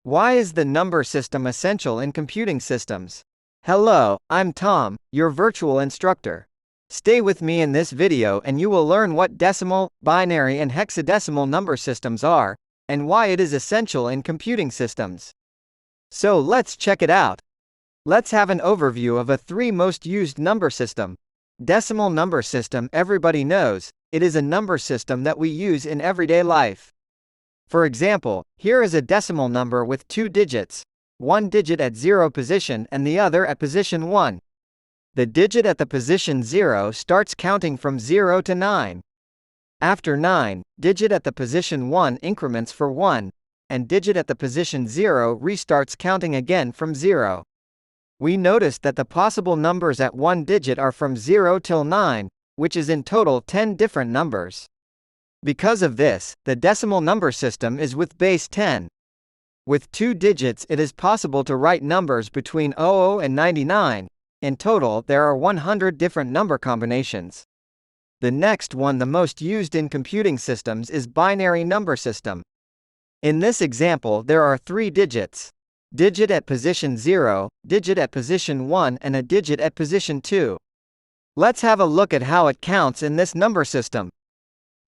Why is the number system essential in computing systems? Hello, I'm Tom, your virtual instructor. Stay with me in this video and you will learn what decimal, binary and hexadecimal number systems are, and why it is essential in computing systems. So let's check it out. Let's have an overview of a three most used number system. Decimal number system everybody knows, it is a number system that we use in everyday life. For example, here is a decimal number with two digits, one digit at 0 position and the other at position 1. The digit at the position 0 starts counting from 0 to 9. After 9, digit at the position 1 increments for 1, and digit at the position 0 restarts counting again from 0. We noticed that the possible numbers at one digit are from 0 till 9, which is in total 10 different numbers. Because of this, the decimal number system is with base 10. With two digits it is possible to write numbers between 00 and 99. In total, there are 100 different number combinations. The next one the most used in computing systems is binary number system. In this example there are three digits. Digit at position 0, digit at position 1 and a digit at position 2. Let's have a look at how it counts in this number system.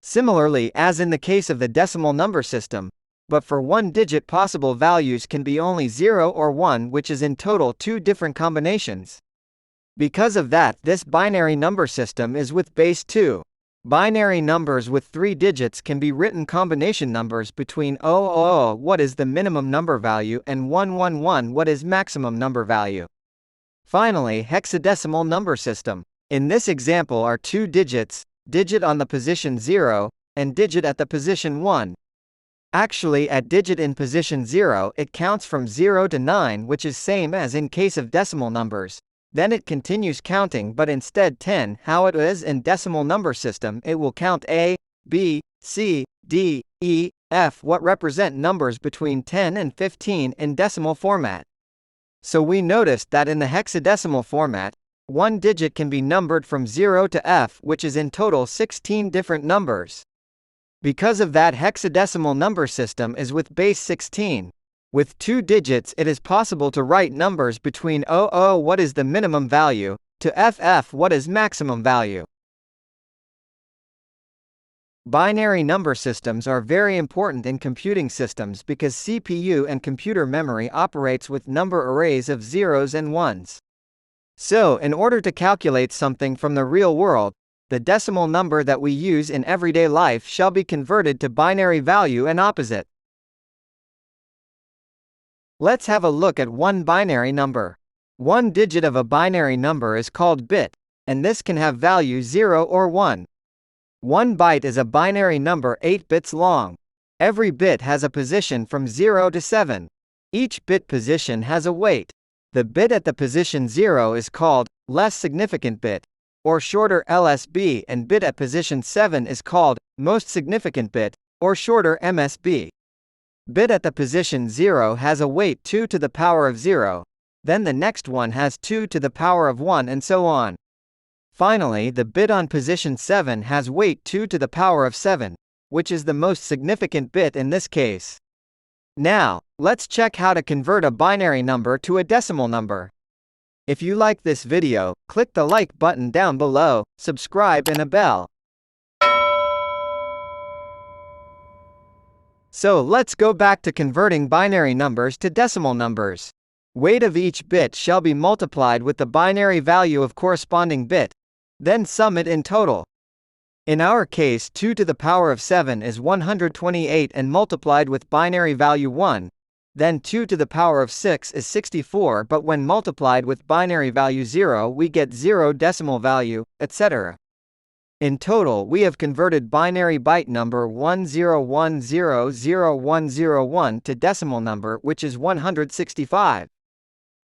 Similarly as in the case of the decimal number system, but for one digit possible values can be only 0 or 1, which is in total two different combinations. Because of that, this binary number system is with base 2. Binary numbers with three digits can be written combination numbers between 000 what is the minimum number value and 111 what is maximum number value. Finally, hexadecimal number system. In this example are two digits, digit on the position 0, and digit at the position 1. Actually at digit in position 0 it counts from 0 to 9, which is same as in case of decimal numbers. Then it continues counting, but instead 10 how it is in decimal number system it will count A, B, C, D, E, F what represent numbers between 10 and 15 in decimal format. So we noticed that in the hexadecimal format, one digit can be numbered from 0 to F, which is in total 16 different numbers. Because of that, hexadecimal number system is with base 16. With two digits it is possible to write numbers between 00 what is the minimum value, to FF what is maximum value. Binary number systems are very important in computing systems because CPU and computer memory operates with number arrays of zeros and ones. So, in order to calculate something from the real world, the decimal number that we use in everyday life shall be converted to binary value and opposite. Let's have a look at one binary number. One digit of a binary number is called bit, and this can have value 0 or 1. 1 byte is a binary number 8 bits long. Every bit has a position from 0 to 7. Each bit position has a weight. The bit at the position 0 is called less significant bit, or shorter LSB, and bit at position 7 is called most significant bit, or shorter MSB. Bit at the position 0 has a weight 2 to the power of 0, then the next one has 2 to the power of 1 and so on. Finally, the bit on position 7 has weight 2 to the power of 7, which is the most significant bit in this case. Now, let's check how to convert a binary number to a decimal number. If you like this video, click the like button down below, subscribe and a bell. So let's go back to converting binary numbers to decimal numbers. Weight of each bit shall be multiplied with the binary value of corresponding bit, then sum it in total. In our case 2 to the power of 7 is 128 and multiplied with binary value 1, then 2 to the power of 6 is 64, but when multiplied with binary value 0 we get 0 decimal value, etc. In total we have converted binary byte number 10100101 to decimal number, which is 165.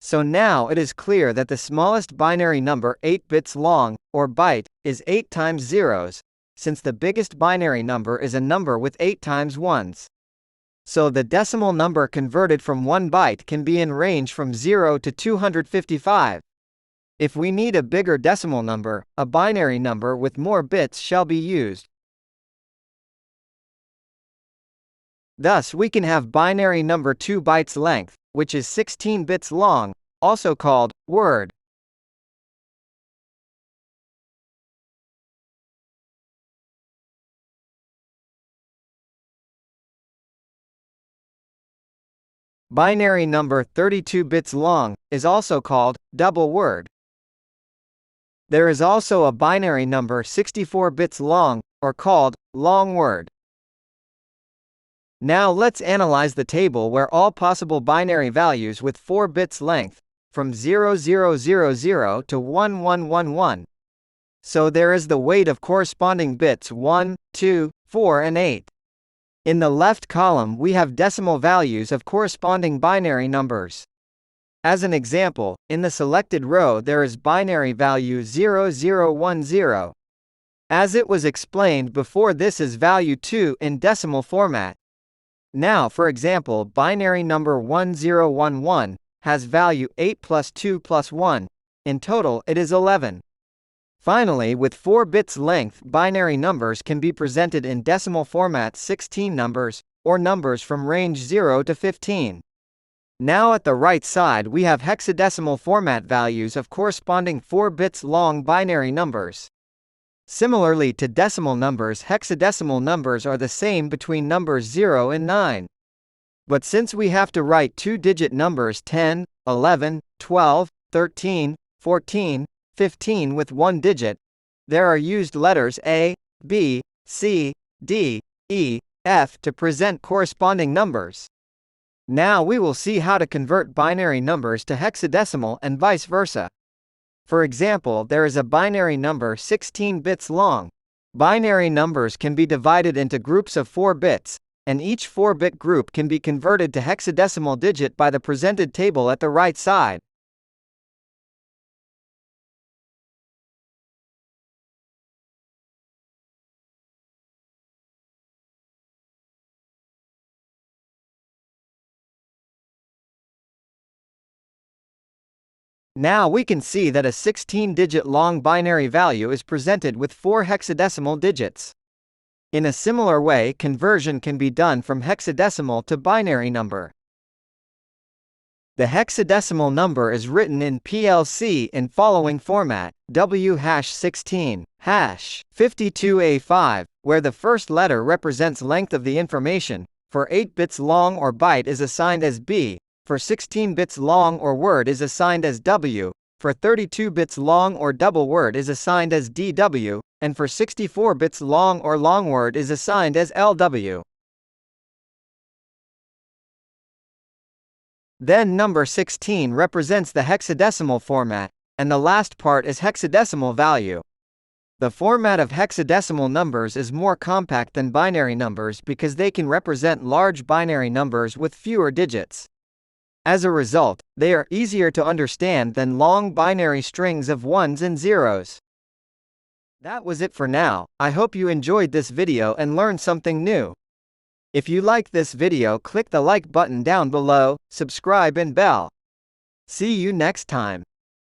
So now it is clear that the smallest binary number 8 bits long, or byte, is 8 times zeros, since the biggest binary number is a number with 8 times ones. So the decimal number converted from 1 byte can be in range from 0 to 255. If we need a bigger decimal number, a binary number with more bits shall be used. Thus we can have binary number 2 bytes length, which is 16 bits long, also called word. Binary number 32 bits long is also called double word. There is also a binary number 64 bits long, or called long word. Now let's analyze the table where all possible binary values with 4 bits length, from 0000 to 1111. So there is the weight of corresponding bits 1, 2, 4 and 8. In the left column we have decimal values of corresponding binary numbers. As an example, in the selected row there is binary value 0010. As it was explained before, this is value 2 in decimal format. Now for example, binary number 1011 has value 8 plus 2 plus 1. In total it is 11. Finally, with 4 bits length, binary numbers can be presented in decimal format 16 numbers, or numbers from range 0 to 15. Now at the right side we have hexadecimal format values of corresponding 4 bits long binary numbers. Similarly to decimal numbers, hexadecimal numbers are the same between numbers 0 and 9. But since we have to write 2-digit numbers 10, 11, 12, 13, 14, 15 with 1 digit, there are used letters A, B, C, D, E, F to present corresponding numbers. Now we will see how to convert binary numbers to hexadecimal and vice versa. For example, there is a binary number 16 bits long. Binary numbers can be divided into groups of 4 bits, and each 4-bit group can be converted to hexadecimal digit by the presented table at the right side. Now we can see that a 16-digit long binary value is presented with 4 hexadecimal digits. In a similar way, conversion can be done from hexadecimal to binary number. The hexadecimal number is written in PLC in following format: W#16, #52A5, where the first letter represents length of the information. For 8 bits long or byte is assigned as B. For 16 bits long or word is assigned as W, for 32 bits long or double word is assigned as DW, and for 64 bits long or long word is assigned as LW. Then number 16 represents the hexadecimal format, and the last part is hexadecimal value. The format of hexadecimal numbers is more compact than binary numbers because they can represent large binary numbers with fewer digits. As a result, they are easier to understand than long binary strings of ones and zeros. That was it for now. I hope you enjoyed this video and learned something new. If you liked this video, click the like button down below, subscribe and bell. See you next time.